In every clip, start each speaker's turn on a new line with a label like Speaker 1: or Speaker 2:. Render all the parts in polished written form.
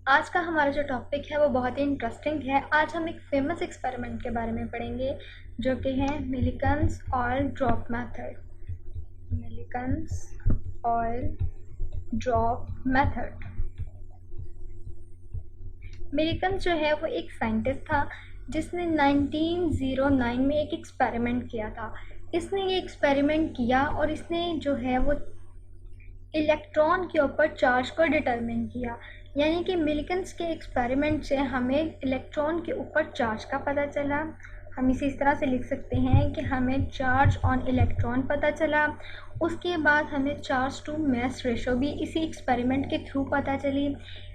Speaker 1: आज का हमारा जो टॉपिक है वो बहुत ही इंटरेस्टिंग है। आज हम एक फेमस एक्सपेरिमेंट के बारे में पढ़ेंगे जो कि है Millikan's oil drop method. Millikan's oil drop method. Millikan's जो है वो एक साइंटिस्ट था जिसने 1909 में एक एक्सपेरिमेंट किया था। इसने ये एक्सपेरिमेंट किया और इसने जो है वो इलेक्ट्रॉन के ऊपर चार्ज को डिटरमिन किया। यानी कि मिलिकन्स के एक्सपेरिमेंट से हमें इलेक्ट्रॉन के ऊपर चार्ज का पता चला। हम इसे इस तरह से लिख सकते हैं कि हमें चार्ज ऑन इलेक्ट्रॉन पता चला। उसके बाद हमें चार्ज टू मास रेशो भी इसी एक्सपेरिमेंट के थ्रू पता चली।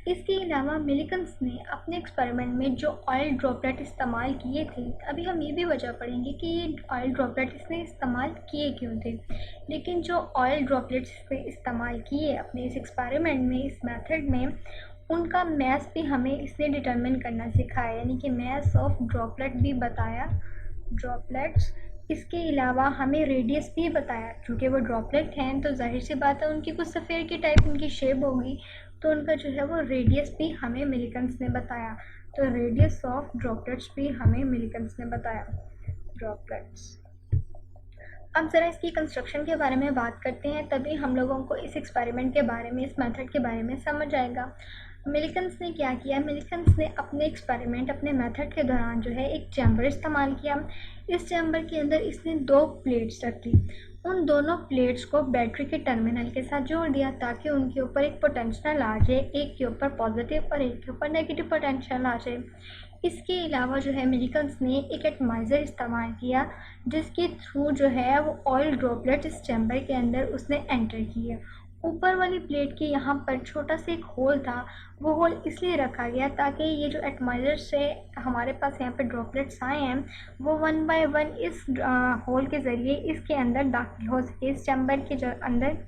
Speaker 1: इसके अलावा मिलिकन्स ने अपने एक्सपेरिमेंट में जो ऑयल ड्रॉपलेट इस्तेमाल किए थे, अभी हम ये भी वजह पढ़ेंगे कि ये ऑयल ड्रॉपलेट इसने इस्तेमाल किए क्यों थे। लेकिन जो ऑयल ड्रॉपलेट्स इसने इस्तेमाल किए अपने इस एक्सपेरिमेंट में, इस मेथड में, उनका मैस भी हमें इसने डिटरमिन करना सिखाया, यानी कि मैस ऑफ ड्रॉपलेट भी बताया, ड्रॉपलेट्स। इसके अलावा हमें रेडियस भी बताया। चूँकि वो ड्रॉपलेट हैं तो जाहिर सी बात है उनकी कुछ सफ़ेयर की टाइप उनकी शेप होगी, तो उनका जो है वो रेडियस भी हमें मिलिकन्स ने बताया। तो रेडियस ऑफ ड्रॉपलेट्स भी हमें मिलिकन्स ने बताया, ड्रॉपलेट्स। अब ज़रा इसकी कंस्ट्रक्शन के बारे में बात करते हैं, तभी हम लोगों को इस एक्सपेरिमेंट के बारे में, इस मेथड के बारे में समझ आएगा। मिलिकन्स ने क्या किया? मिलिकन्स ने अपने एक्सपेरिमेंट, अपने मेथड के दौरान जो है एक चैम्बर इस्तेमाल किया। इस चैम्बर के अंदर इसने दो प्लेट्स रखी। उन दोनों प्लेट्स को बैटरी के टर्मिनल के साथ जोड़ दिया ताकि उनके ऊपर एक पोटेंशियल आ जाए, एक के ऊपर पॉजिटिव और एक के ऊपर नेगेटिव पोटेंशियल आ जाए। इसके अलावा जो है मिलिकन्स ने एक एटमाइज़र इस्तेमाल किया जिसके थ्रू जो है वो ऑयल ड्रॉपलेट इस चैम्बर के अंदर उसने एंटर किए। ऊपर वाली प्लेट के यहाँ पर छोटा सा एक होल था। वो होल इसलिए रखा गया ताकि ये जो एटमाइज़र से हमारे पास यहाँ पे ड्रॉपलेट्स आए हैं वो वन बाय वन इस होल के ज़रिए इसके अंदर दाखिल हो सके, इस चैम्बर के जो अंदर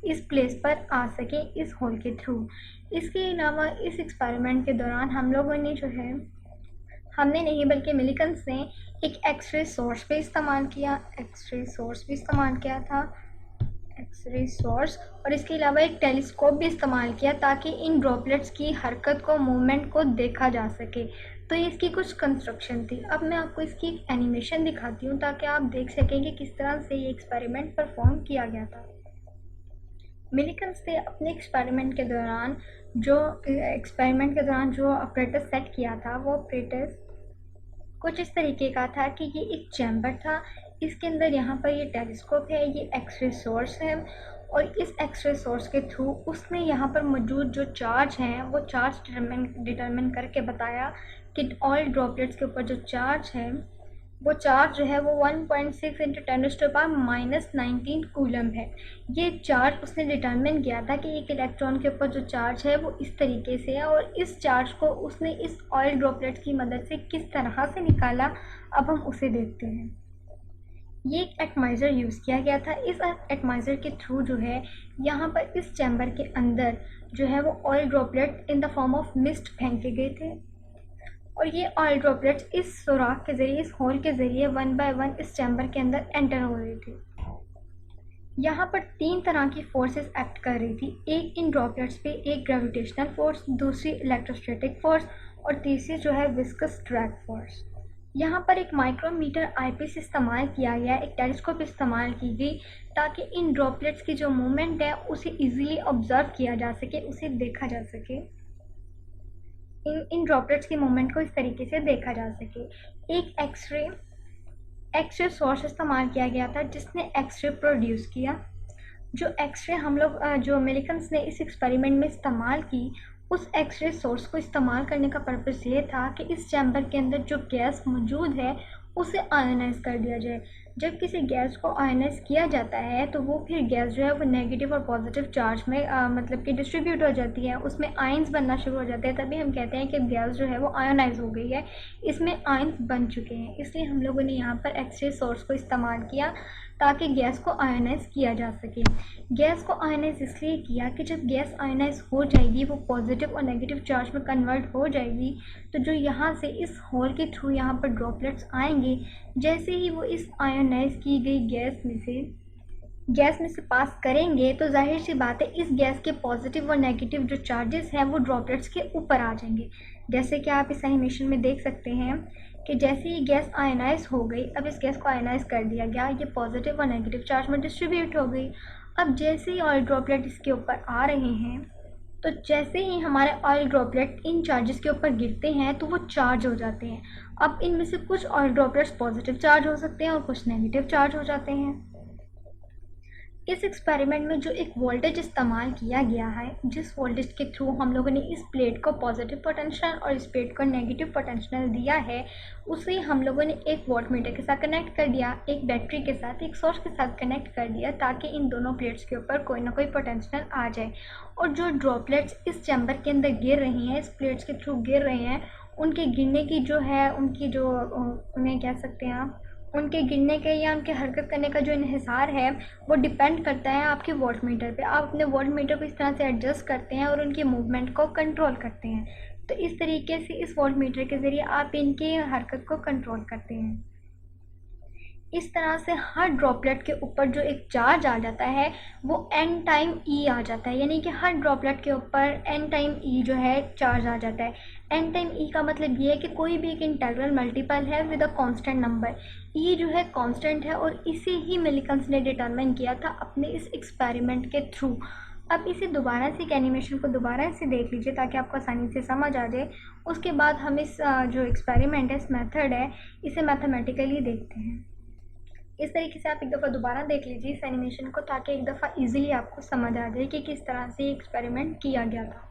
Speaker 1: इस प्लेस पर आ सके, इस होल के थ्रू। इसके अलावा इस एक्सपेरिमेंट के दौरान हम लोगों ने जो है, हमने नहीं बल्कि मिलिकन्स ने एक एक्सरे सोर्स भी इस्तेमाल किया, एक्सरे सोर्स भी इस्तेमाल किया था, एक्सरे सोर्स। और इसके अलावा एक टेलीस्कोप भी इस्तेमाल किया ताकि इन ड्रॉपलेट्स की हरकत को, मूवमेंट को देखा जा सके। तो इसकी कुछ कंस्ट्रक्शन थी। अब मैं आपको इसकी एक एनिमेशन दिखाती हूँ ताकि आप देख सकें कि किस तरह से ये एक्सपेरिमेंट परफॉर्म किया गया था। मिलिकन्स ने अपने एक्सपेरिमेंट के दौरान जो ऑपरेटर सेट किया था, वो ऑपरेटर कुछ इस तरीके का था कि ये एक चैम्बर था, इसके अंदर यहाँ पर ये टेलीस्कोप है, ये एक्सरे सोर्स है, और इस एक्सरे सोर्स के थ्रू उसने यहाँ पर मौजूद जो चार्ज हैं वो चार्ज डिटरमिन करके बताया कि ऑयल ड्रॉपलेट्स के ऊपर जो चार्ज है वो चार्ज जो है वो 1.6 इंटू 10⁻⁻19 कूलम है। ये चार्ज उसने डिटरमिन किया था कि एक इलेक्ट्रॉन के ऊपर जो चार्ज है वो इस तरीके से है, और इस चार्ज को उसने इस ऑयल ड्रॉपलेट्स की मदद से किस तरह से निकाला, अब हम उसे देखते हैं। ये एक एटमाइज़र यूज़ किया गया था। इस एटमाइज़र के थ्रू जो है यहाँ पर इस चैम्बर के अंदर जो है वो oil droplet in the form of mist फेंके गए थे, और ये ऑयल ड्रॉपलेट्स इस सुराख के ज़रिए, इस होल के ज़रिए वन बाय वन इस चैम्बर के अंदर एंटर हो रही थी। यहाँ पर तीन तरह की फोर्सेस एक्ट कर रही थी। एक इन ड्रॉपलेट्स पे एक ग्रेविटेशनल फोर्स, दूसरी इलेक्ट्रोस्टैटिक फोर्स, और तीसरी जो है विस्कस ड्रैग फोर्स। यहाँ पर एक माइक्रोमीटर आईपीस इस्तेमाल किया गया, एक टेलीस्कोप इस्तेमाल की गई ताकि इन ड्रॉपलेट्स की जो मूवमेंट है उसे इजीली ऑब्जर्व किया जा सके, उसे देखा जा सके। इन ड्रॉपलेट्स की मूवमेंट को इस तरीके से देखा जा सके। एक एक्सरे सोर्स इस्तेमाल किया गया था जिसने एक्सरे प्रोड्यूस किया। जो एक्सरे हम लोग जो मिलिकन्स ने इस एक्सपेरिमेंट में इस्तेमाल की, उस एक्सरे सोर्स को इस्तेमाल करने का पर्पस ये था कि इस चैम्बर के अंदर जो गैस मौजूद है उसे आयोनाइज कर दिया जाए। जब किसी गैस को आयोनाइज किया जाता है तो वो फिर गैस जो है वो नेगेटिव और पॉजिटिव चार्ज में मतलब कि डिस्ट्रीब्यूट हो जाती है, उसमें आयंस बनना शुरू हो जाते हैं। तभी हम कहते हैं कि गैस जो है वो आयोनाइज हो गई है, इसमें आयंस बन चुके हैं। इसलिए हम लोगों ने यहाँ पर एक्सरे सोर्स को इस्तेमाल किया ताकि गैस को आयोनाइज किया जा सके। गैस को आयोनाइज इसलिए किया कि जब गैस आयोनाइज हो जाएगी वो पॉजिटिव और नेगेटिव चार्ज में कन्वर्ट हो जाएगी, तो जो यहाँ से इस होल के थ्रू यहाँ पर ड्रॉपलेट्स आएंगे, जैसे ही वो इस आयोनाइज की गई गैस में से गैस में से पास करेंगे तो जाहिर सी बात है इस गैस के पॉजिटिव और नेगेटिव जो चार्जेस हैं वो ड्रॉपलेट्स के ऊपर आ जाएंगे। जैसे कि आप इस एनिमेशन में देख सकते हैं कि जैसे ही गैस आयनाइज हो गई, अब इस गैस को आयनाइज कर दिया गया, ये पॉजिटिव और नेगेटिव चार्ज में डिस्ट्रीब्यूट हो गई। अब जैसे ही ऑयल ड्रॉपलेट इसके ऊपर आ रहे हैं, तो जैसे ही हमारे ऑयल ड्रॉपलेट इन चार्जेस के ऊपर गिरते हैं तो वो चार्ज हो जाते हैं। अब इनमें से कुछ ऑयल ड्रॉपलेट्स पॉजिटिव चार्ज हो सकते हैं और कुछ नेगेटिव चार्ज हो जाते हैं। इस एक्सपेरिमेंट में जो एक वोल्टेज इस्तेमाल किया गया है, जिस वोल्टेज के थ्रू हम लोगों ने इस प्लेट को पॉजिटिव पोटेंशियल और इस प्लेट को नेगेटिव पोटेंशियल दिया है, उसे हम लोगों ने एक वोल्टमीटर के साथ कनेक्ट कर दिया, एक बैटरी के साथ, एक सोर्स के साथ कनेक्ट कर दिया, ताकि इन दोनों प्लेट्स के ऊपर कोई ना कोई पोटेंशियल आ जाए। और जो ड्रॉपलेट्स इस चैम्बर के अंदर गिर रही हैं, इस प्लेट्स के थ्रू गिर रहे हैं, उनके गिरने की जो है, उनकी जो उन्हें कह सकते हैं आप, उनके गिरने के या उनके हरकत करने का जो इन्हिसार है वो डिपेंड करता है आपके वोल्टमीटर पे। आप अपने वोल्टमीटर को इस तरह से एडजस्ट करते हैं और उनकी मूवमेंट को कंट्रोल करते हैं। तो इस तरीके से इस वोल्टमीटर के ज़रिए आप इनकी हरकत को कंट्रोल करते हैं। इस तरह से हर ड्रॉपलेट के ऊपर जो एक चार्ज आ जाता है वो n टाइम e आ जाता है, यानी कि हर ड्रॉपलेट के ऊपर n टाइम e जो है चार्ज आ जाता है। n टाइम e का मतलब ये है कि कोई भी एक इंटीग्रल मल्टीपल है with a constant number. e जो है कांस्टेंट है और इसे ही मिलीकन्स ने डिटरमाइन किया था अपने इस एक्सपेरिमेंट के थ्रू। अब इसे दोबारा से, एक एनिमेशन को दोबारा से देख लीजिए ताकि आपको आसानी से समझ आ जाए। उसके बाद हम इस जो एक्सपेरिमेंट है, इस मेथड है, इसे मैथमेटिकली देखते हैं। इस तरीके से आप एक दफ़ा दोबारा देख लीजिए इस एनिमेशन को, ताकि एक दफ़ा इजीली आपको समझ आ जाए कि किस तरह से एक्सपेरिमेंट किया गया था।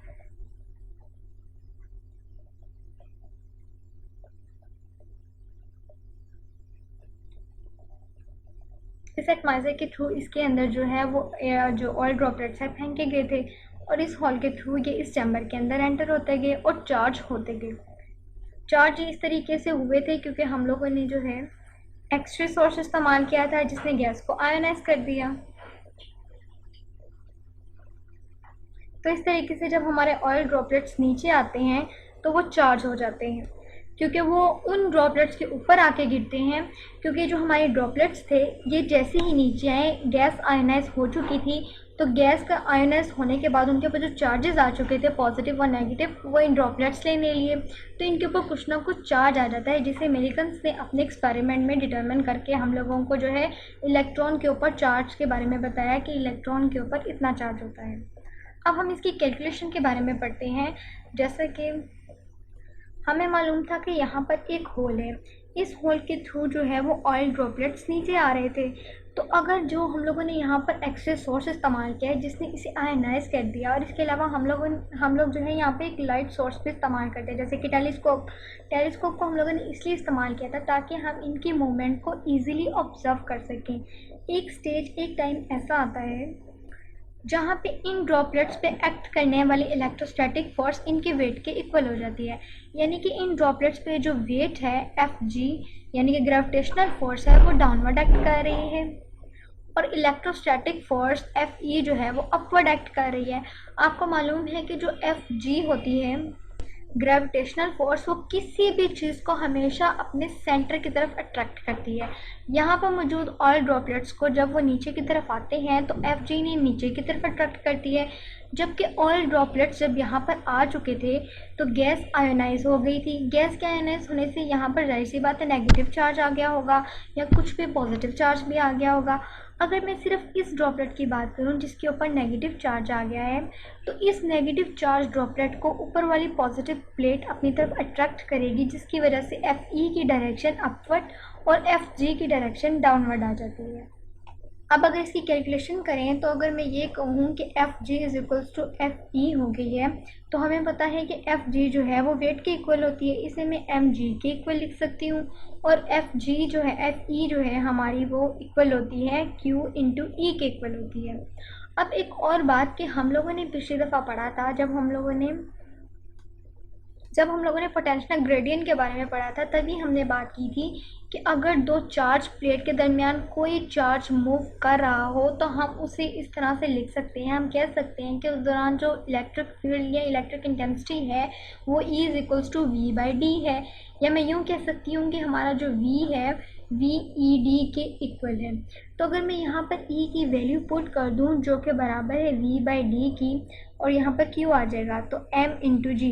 Speaker 1: इस एटमाइज़र के थ्रू इसके अंदर जो है वो जो ऑयल ड्रॉपलेट्स है फेंके गए थे और इस हॉल के थ्रू ये इस चैम्बर के अंदर एंटर होते गए और चार्ज होते गए। चार्ज इस तरीके से हुए थे क्योंकि हम लोगों ने जो है एक्स-रे सोर्स इस्तेमाल किया था जिसने गैस को आयोनाइज कर दिया। तो इस तरीके से जब हमारे ऑयल ड्रॉपलेट्स नीचे आते हैं तो वो चार्ज हो जाते हैं, क्योंकि वो उन ड्रॉपलेट्स के ऊपर आके गिरते हैं। क्योंकि जो हमारे ड्रॉपलेट्स थे ये जैसे ही नीचे आए, गैस आयोनाइज हो चुकी थी, तो गैस का आयोनाइज होने के बाद उनके ऊपर जो चार्जेस आ चुके थे पॉजिटिव और नेगेटिव, वो इन ड्रॉपलेट्स लेने लिए, तो इनके ऊपर कुछ ना कुछ चार्ज आ जाता है, जिसे मिलीकन्स ने अपने एक्सपेरिमेंट में डिटरमिन करके हम लोगों को जो है इलेक्ट्रॉन के ऊपर चार्ज के बारे में बताया कि इलेक्ट्रॉन के ऊपर इतना चार्ज होता है। अब हम इसकी कैलकुलेशन के बारे में पढ़ते हैं। जैसे कि हमें मालूम था कि यहाँ पर एक होल है, इस होल के थ्रू जो है वो ऑयल ड्रॉपलेट्स नीचे आ रहे थे। तो अगर जो हम लोगों ने यहाँ पर एक्स-रे सोर्स इस्तेमाल किया है जिसने इसे आयनाइज कर दिया, और इसके अलावा हम लोग जो है यहाँ पे एक लाइट सोर्स भी इस्तेमाल करते हैं, जैसे कि टेलीस्कोप को हम लोगों ने इसलिए इस्तेमाल किया था ताकि हम इनकी मूवमेंट को ईजिली ऑब्जर्व कर सकें। एक स्टेज, एक टाइम ऐसा आता है जहाँ पे इन ड्रॉपलेट्स पे एक्ट करने वाली इलेक्ट्रोस्टैटिक फोर्स इनके वेट के इक्वल हो जाती है, यानी कि इन ड्रॉपलेट्स पे जो वेट है Fg, यानी कि ग्रेविटेशनल फोर्स है, वो डाउनवर्ड एक्ट कर रही है, और इलेक्ट्रोस्टैटिक फोर्स Fe जो है वो अपवर्ड एक्ट कर रही है। आपको मालूम है कि जो Fg होती है ग्रेविटेशनल फोर्स, वो किसी भी चीज़ को हमेशा अपने सेंटर की तरफ अट्रैक्ट करती है। यहाँ पर मौजूद ऑयल ड्रॉपलेट्स को जब वो नीचे की तरफ आते हैं तो Fg ने नीचे की तरफ अट्रैक्ट करती है, जबकि ऑयल ड्रॉपलेट्स जब यहाँ पर आ चुके थे तो गैस आयोनाइज हो गई थी। गैस के आयोनाइज होने से यहाँ पर जाहिर सी बात है नेगेटिव चार्ज आ गया होगा या कुछ भी पॉजिटिव चार्ज भी आ गया होगा। अगर मैं सिर्फ इस ड्रॉपलेट की बात करूं जिसके ऊपर नेगेटिव चार्ज आ गया है, तो इस नेगेटिव चार्ज ड्रॉपलेट को ऊपर वाली पॉजिटिव प्लेट अपनी तरफ अट्रैक्ट करेगी, जिसकी वजह से Fe की डायरेक्शन अपवर्ड और Fg की डायरेक्शन डाउनवर्ड आ जाती है। अब अगर इसकी कैलकुलेशन करें तो अगर मैं ये कहूँ कि Fg is equals to Fe हो गई है, तो हमें पता है कि Fg जो है वो वेट के इक्वल होती है, इसे मैं mg के इक्वल लिख सकती हूँ, और Fg जो है, Fe जो है हमारी, वो इक्वल होती है Q इंटू E के इक्वल होती है। अब एक और बात कि हम लोगों ने पिछली दफ़ा पढ़ा था, जब हम लोगों ने पोटेंशियल ग्रेडियंट के बारे में पढ़ा था, तभी हमने बात की थी कि अगर दो चार्ज प्लेट के दरमियान कोई चार्ज मूव कर रहा हो तो हम उसे इस तरह से लिख सकते हैं। हम कह सकते हैं कि उस दौरान जो इलेक्ट्रिक फील्ड या इलेक्ट्रिक इंटेंसिटी है वो E is equals to V by D है, या मैं यूँ कह सकती हूँ कि हमारा जो V है VED के इक्वल है। तो अगर मैं यहाँ पर E की वैल्यू पुट कर दूँ जो कि बराबर है V/D की, और यहाँ पर Q आ जाएगा तो M/G।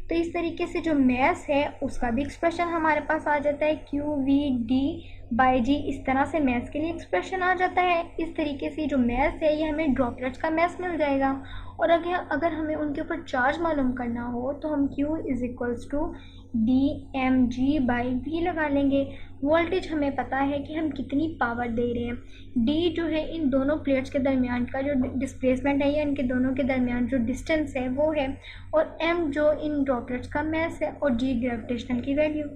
Speaker 1: तो इस तरीके से जो मैस है उसका भी एक्सप्रेशन हमारे पास आ जाता है, QVD/G। इस तरह से मैस के लिए एक्सप्रेशन आ जाता है। इस तरीके से जो मैस है ये हमें ड्रॉपलेट्स का मैस मिल जाएगा। और अगर हमें उनके ऊपर चार्ज मालूम करना हो तो हम Q = dmg/v लगा लेंगे। वोल्टेज हमें पता है कि हम कितनी पावर दे रहे हैं। d जो है इन दोनों प्लेट्स के दरमियान का जो डिस्प्लेसमेंट है या इनके दोनों के दरमियान जो डिस्टेंस है वो है, और m जो इन ड्रॉपलेट्स का मैस है, और g ग्रेविटेशनल की वैल्यू।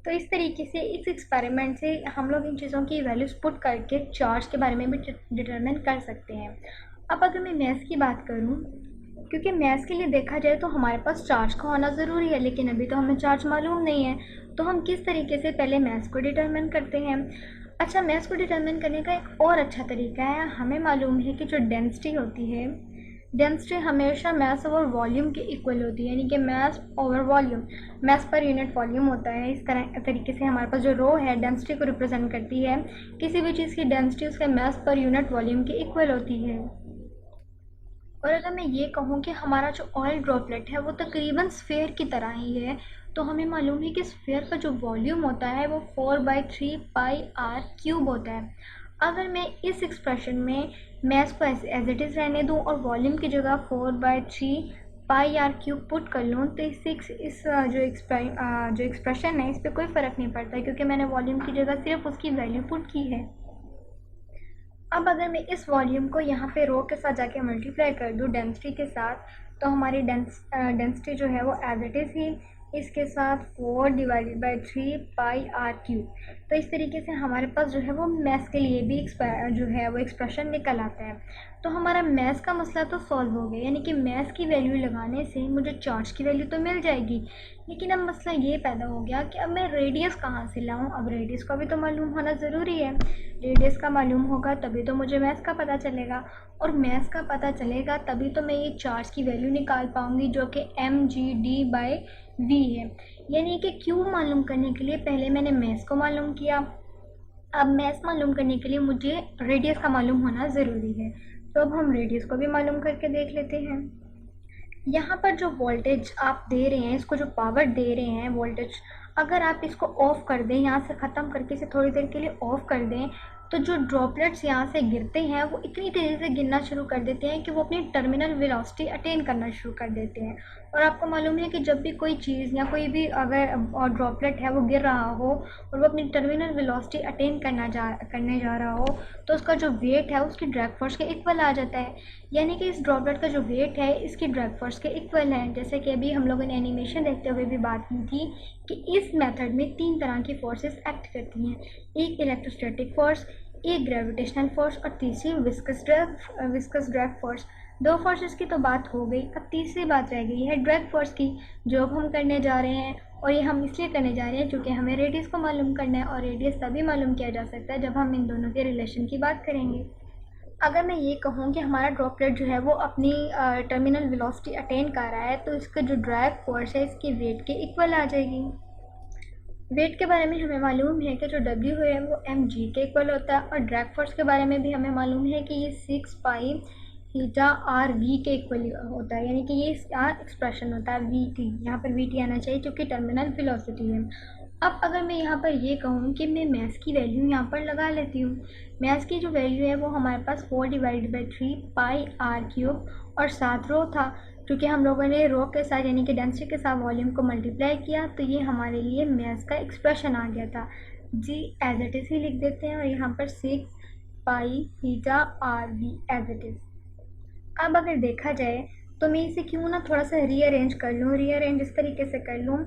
Speaker 1: तो इस तरीके से इस एक्सपेरिमेंट से हम लोग इन चीज़ों की वैल्यूज पुट करके चार्ज के बारे में भी डिटरमिन कर सकते हैं। अब अगर मैं मैस की बात करूं, क्योंकि मैथ्स के लिए देखा जाए तो हमारे पास चार्ज का होना ज़रूरी है, लेकिन अभी तो हमें चार्ज मालूम नहीं है। तो हम किस तरीके से पहले मैथ्स को डिटरमिन करते हैं। अच्छा, मैथ्स को डिटरमिन करने का एक और अच्छा तरीका है। हमें मालूम है कि जो डेंसिटी होती है, डेंसिटी हमेशा मास ओवर वॉल्यूम के इक्वल होती है, यानी कि मास ओवर वॉल्यूम, मास पर यूनिट वॉल्यूम होता है। इस तरीके से हमारे पास जो रो है डेंसिटी को रिप्रेजेंट करती है। किसी भी चीज़ की डेंसिटी उसके मास पर यूनिट वॉल्यूम के इक्वल होती है। और अगर मैं ये कहूँ कि हमारा जो ऑयल ड्रॉपलेट है वो तकरीबन स्फेयर की तरह ही है, तो हमें मालूम है कि स्फेयर का जो वॉल्यूम होता है वो 4/3 πr³ होता है। अगर मैं इस एक्सप्रेशन में मैस को एज इट इज़ रहने दूँ और वॉल्यूम की जगह 4/3 πr³ पुट कर लूँ, तो इस जो एक्सप्रेशन है इस पर कोई फ़र्क नहीं पड़ता है, क्योंकि मैंने वॉल्यूम की जगह सिर्फ उसकी वैल्यू पुट की है। अब अगर मैं इस वॉल्यूम को यहाँ पे रो के साथ जाके मल्टीप्लाई कर दूँ डेंसिटी के साथ, तो हमारी डेंसिटी जो है वो एज इट इज़ ही इसके साथ 4/3 πr³। तो इस तरीके से हमारे पास जो है वो मैस के लिए भी जो है वो एक्सप्रेशन निकल आता है। तो हमारा मैस का मसला तो सॉल्व हो गया, यानी कि मैस की वैल्यू लगाने से मुझे चार्ज की वैल्यू तो मिल जाएगी। लेकिन अब मसला ये पैदा हो गया कि अब मैं रेडियस कहाँ से लाऊं। अब रेडियस का भी तो मालूम होना ज़रूरी है। रेडियस का मालूम होगा तभी तो मुझे मैस का पता चलेगा, और मैस का पता चलेगा तभी तो मैं ये चार्ज की वैल्यू निकाल पाऊँगी जो कि mg/d/v है। यानी कि Q मालूम करने के लिए पहले मैंने मैस को मालूम किया, अब मैस मालूम करने के लिए मुझे रेडियस का मालूम होना ज़रूरी है। तो अब हम रेडियस को भी मालूम करके देख लेते हैं। यहाँ पर जो वोल्टेज आप दे रहे हैं, इसको जो पावर दे रहे हैं वोल्टेज, अगर आप इसको ऑफ़ कर दें, यहाँ से ख़त्म करके इसे थोड़ी देर के लिए ऑफ़ कर दें, तो जो ड्रॉपलेट्स यहाँ से गिरते हैं वो इतनी तेज़ी से गिरना शुरू कर देते हैं कि वो अपनी टर्मिनल वेलोसिटी अटेन करना शुरू कर देते हैं। और आपको मालूम है कि जब भी कोई चीज़ या कोई भी अगर ड्रॉपलेट है वो गिर रहा हो और वो अपनी टर्मिनल वेलोसिटी अटेन करने जा रहा हो, तो उसका जो वेट है उसकी ड्रैग फोर्स के इक्वल आ जाता है। यानी कि इस ड्रॉपलेट का जो वेट है इसकी ड्रैग फोर्स के इक्वल है। जैसे कि अभी हम लोगों ने एनिमेशन देखते हुए भी बात की थी कि इस मेथड में 3 तरह की फोर्सेस एक्ट करती हैं, एक इलेक्ट्रोस्टैटिक फोर्स, एक ग्रेविटेशनल फोर्स, और तीसरी विस्कस ड्रैग फोर्स। 2 फोर्सेस की तो बात हो गई, अब तीसरी बात रह गई है ड्रैग फोर्स की, जो अब हम करने जा रहे हैं। और ये हम इसलिए करने जा रहे हैं क्योंकि हमें रेडियस को मालूम करना है, और रेडियस तभी मालूम किया जा सकता है जब हम इन दोनों के रिलेशन की बात करेंगे। अगर मैं ये कहूँ कि हमारा ड्रॉपलेट जो है वो अपनी टर्मिनल वेलोसिटी अटेन कर रहा है, तो इसका जो ड्रैग फोर्स है इसकी वेट के इक्वल आ जाएगी। वेट के बारे में हमें मालूम है कि जो W है वो mg के इक्वल होता है, और ड्रैग फोर्स के बारे में भी हमें मालूम है कि ये 6 पाई थीटा rv के इक्वल होता है, यानी कि ये इसका एक्सप्रेशन होता है vt। यहाँ पर vt आना चाहिए क्योंकि टर्मिनल वेलोसिटी है। अब अगर मैं यहाँ पर ये कहूँ कि मैं मैस की वैल्यू यहाँ पर लगा लेती हूँ, मैस की जो वैल्यू है वो हमारे पास 4/3 πr³ और 7 रो था, क्योंकि हम लोगों ने रो के साथ यानी कि डेंसिटी के साथ वॉल्यूम को मल्टीप्लाई किया, तो ये हमारे लिए मैस का एक्सप्रेशन आ गया था। जी एज इट इज़ ही लिख देते हैं, और यहाँ पर 6 pi theta rv as it is. अब अगर देखा जाए तो मैं इसे क्यों ना थोड़ा सा रीअरेंज कर लूँ। रीअरेंज इस तरीके से कर लूँ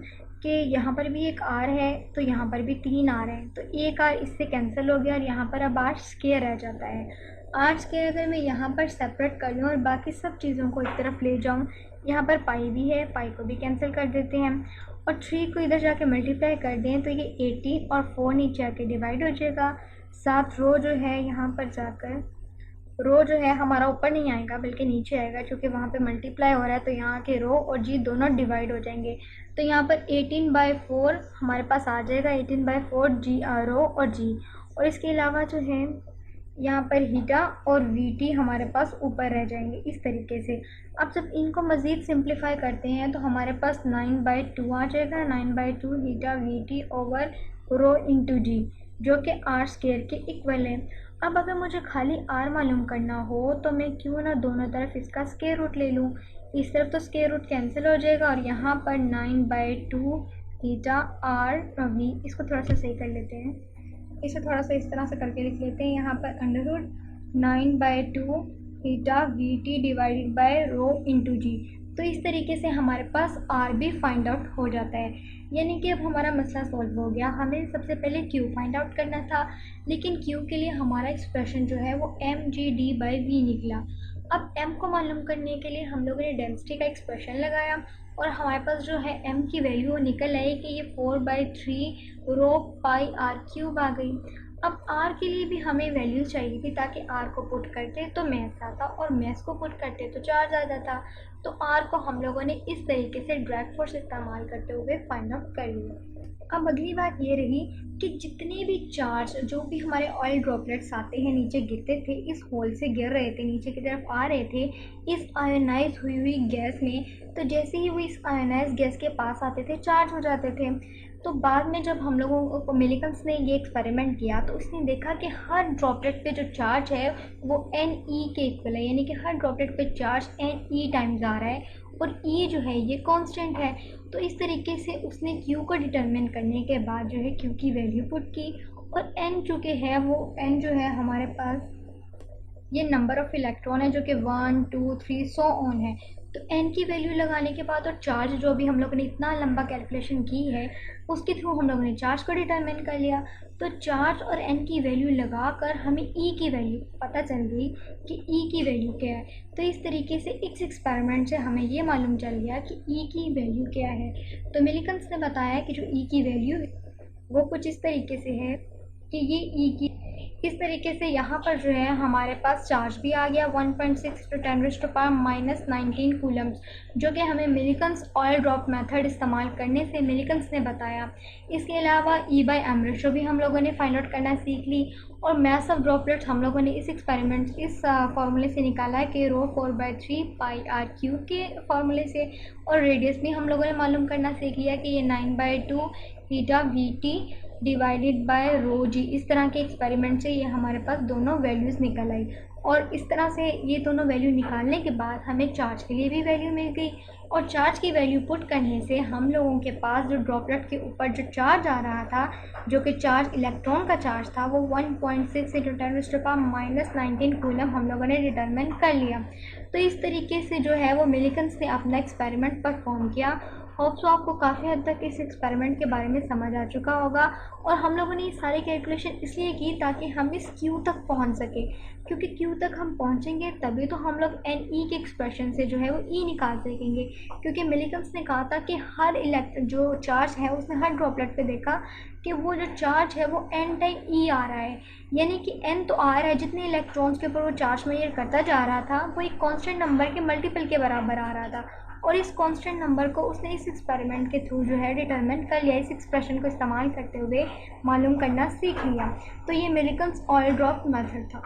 Speaker 1: कि यहाँ पर भी एक r है तो यहाँ पर भी 3 r है, तो एक r इससे कैंसिल हो गया और यहाँ पर अब r स्क्वायर रह जाता है। r स्क्वायर अगर मैं यहाँ पर सेपरेट कर लूँ और बाकी सब चीज़ों को एक तरफ ले जाऊँ, यहाँ पर पाई भी है, पाई को भी कैंसिल कर देते हैं, और 3 को इधर जाके मल्टीप्लाई कर दें तो ये 18 और 4 नीचे आके डिवाइड हो जाएगा। 7 रो जो है यहाँ पर जाकर रो जो है हमारा ऊपर नहीं आएगा बल्कि नीचे आएगा, क्योंकि वहाँ पे मल्टीप्लाई हो रहा है, तो यहाँ के रो और जी दोनों डिवाइड हो जाएंगे। तो यहाँ पर 18/4 हमारे पास आ जाएगा, 18/4 जी रो और जी। और इसके अलावा जो है यहाँ पर हीटा और वीटी हमारे पास ऊपर रह जाएंगे इस तरीके से। अब जब इनको मज़ीद सिंप्लीफाई करते हैं तो हमारे पास 9/2 आ जाएगा, 9/2 हीटा वीटी ओवर रो इंटू जी, जो कि आर स्क्वायर के इक्वल है। अब अगर मुझे खाली आर मालूम करना हो तो मैं क्यों ना दोनों तरफ इसका स्क्वायर रूट ले लूँ। इस तरफ तो स्क्वायर रूट कैंसिल हो जाएगा और यहाँ पर 9/2 हीटा आर वी, इसको थोड़ा सा सही कर लेते हैं, इसे थोड़ा सा इस तरह से करके लिख लेते हैं। यहाँ पर under 9/2 theta v t divided by rho into g. तो इस तरीके से हमारे पास आर भी फाइंड आउट हो जाता है, यानी कि अब हमारा मसला सॉल्व हो गया। हमें सबसे पहले क्यू फाइंड आउट करना था, लेकिन क्यू के लिए हमारा एक्सप्रेशन जो है वो M G D by V निकला। अब एम को मालूम करने के लिए हम लोगों ने डेंसिटी का एक्सप्रेशन लगाया और हमारे पास जो है एम की वैल्यू निकल आई कि ये 4/3 रो पाई आर क्यूब आ गई। अब आर के लिए भी हमें वैल्यू चाहिए थी, ताकि आर को पुट करते तो मैथ्स आता और मैथ्स को पुट करते तो चार्ज आ जाता। तो आर को हम लोगों ने इस तरीके से ड्रैग फोर्स इस्तेमाल करते हुए फाइंड आउट कर लिया। अब अगली बात ये रही कि जितने भी चार्ज जो भी हमारे ऑयल ड्रॉपलेट्स आते हैं नीचे गिरते थे, इस होल से गिर रहे थे, नीचे की तरफ आ रहे थे इस आयोनाइज हुई गैस में, तो जैसे ही वो इस आयोनाइज गैस के पास आते थे चार्ज हो जाते थे। तो बाद में जब हम लोगों को मिलिकन्स ने ये एक्सपेरिमेंट किया तो उसने देखा कि हर ड्रॉपलेट पे जो चार्ज है वो एन ई के इक्वल है, यानी कि हर ड्रॉपलेट पे चार्ज एन ई टाइम्स आ रहा है और ई जो है ये कांस्टेंट है। तो इस तरीके से उसने क्यू को डिटरमिन करने के बाद जो है क्यू की वैल्यू पुट की, और एन चूँकि है वो एन जो है हमारे पास ये नंबर ऑफ़ इलेक्ट्रॉन है जो कि 1 2 3 सो ऑन है। तो एन की वैल्यू लगाने के बाद और चार्ज जो भी हम लोगों ने इतना लंबा कैलकुलेशन की है उसके थ्रू हम लोगों ने चार्ज को डिटरमिन कर लिया। तो चार्ज और एन की वैल्यू लगाकर हमें ई की वैल्यू पता चल गई कि ई की वैल्यू क्या है। तो इस तरीके से इस एक्सपेरिमेंट से हमें ये मालूम चल गया कि ई की वैल्यू क्या है। तो मिलिकन्स ने बताया कि जो ई की वैल्यू वो कुछ इस तरीके से है कि ये ई की इस तरीके से यहाँ पर जो है हमारे पास चार्ज भी आ गया 1.6 × 10⁻⁻19 कूलम्स, जो कि हमें मिलिकन्स ऑयल ड्रॉप मेथड इस्तेमाल करने से मिलिकन्स ने बताया। इसके अलावा E/m रेशो भी हम लोगों ने फाइंड आउट करना सीख ली, और मैथ ऑफ ड्रॉपलेट्स हम लोगों ने इस एक्सपेरिमेंट इस फार्मूले से निकाला है कि रो 4/3 पाई आर क्यूब के फार्मूले से। और रेडियस भी हम लोगों ने मालूम करना सीख लिया कि ये 9/2 theta v t divided by रो जी। इस तरह के एक्सपेरिमेंट से ये हमारे पास दोनों वैल्यूज़ निकल आई, और इस तरह से ये दोनों वैल्यू निकालने के बाद हमें चार्ज के लिए भी वैल्यू मिल गई, और चार्ज की वैल्यू पुट करने से हम लोगों के पास जो ड्रॉपलेट के ऊपर जो चार्ज आ रहा था, जो कि चार्ज इलेक्ट्रॉन का चार्ज था, वो 1.6 × 10⁻⁻19 कूलम हम लोगों ने डिटरमिन कर लिया। तो इस तरीके से जो है वो मिलिकन्स ने अपना एक्सपेरिमेंट परफॉर्म किया। होप सो आपको काफ़ी हद तक इस एक्सपेरिमेंट के बारे में समझ आ चुका होगा, और हम लोगों ने ये सारी कैलकुलेशन इसलिए की ताकि हम इस क्यू तक पहुंच सके, क्योंकि क्यू तक हम पहुंचेंगे तभी तो हम लोग एन ई के एक्सप्रेशन से जो है वो ई निकाल सकेंगे। क्योंकि मिलिकन्स ने कहा था कि हर जो चार्ज है उसने हर ड्रॉपलेट पे देखा कि वो जो चार्ज है वो एन टाइम ई आ रहा है, यानी कि एन तो आ रहा है, जितने इलेक्ट्रॉन्स के ऊपर वो चार्ज मेजर करता जा रहा था वो एक कांस्टेंट नंबर के मल्टीपल के बराबर आ रहा था, और इस कांस्टेंट नंबर को उसने इस एक्सपेरिमेंट के थ्रू जो है डिटरमिन कर लिया, इस एक्सप्रेशन को इस्तेमाल करते हुए मालूम करना सीख लिया। तो ये मिलिकन्स ऑयल ड्रॉप मेथड था।